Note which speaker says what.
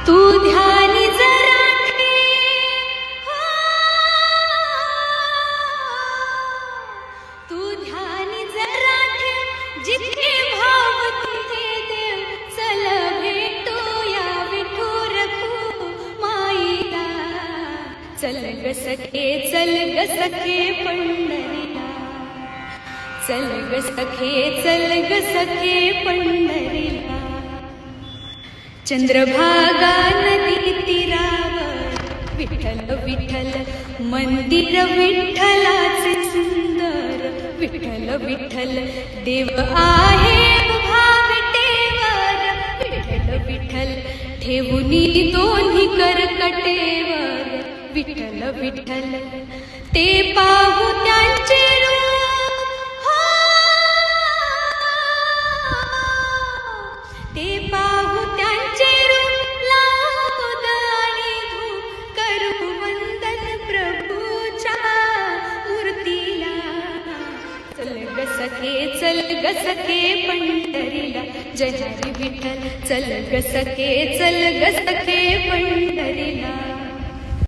Speaker 1: तू ध्यानी जरा ठे, तू ध्यानी जरा ठे, जिथे भाव तिथे देव. चल भेटूया विठू रखू माईला. चल ग सखे पंढरीला. चल ग सखे पंढरीला. चंद्रभागा नदी तीरावर विठ्ठल विठ्ठल मंदिर विठ्ठलाचे सुंदर. विठ्ठल विठ्ठल देव आहे उभा विटेवर. विठ्ठल विठ्ठल ठेवुनी दोन्ही करकटेवर. विठ्ठल विठ्ठल ते पाहू त्यांचे रूप. ते पाहू त्यांचे रूप. लावू दाणी धूप करू वंदन प्रभूच्या मूर्तीला. चल ग सखे पंढरीला. जय हरी विठ्ठल. चल ग सखे पंढरीला.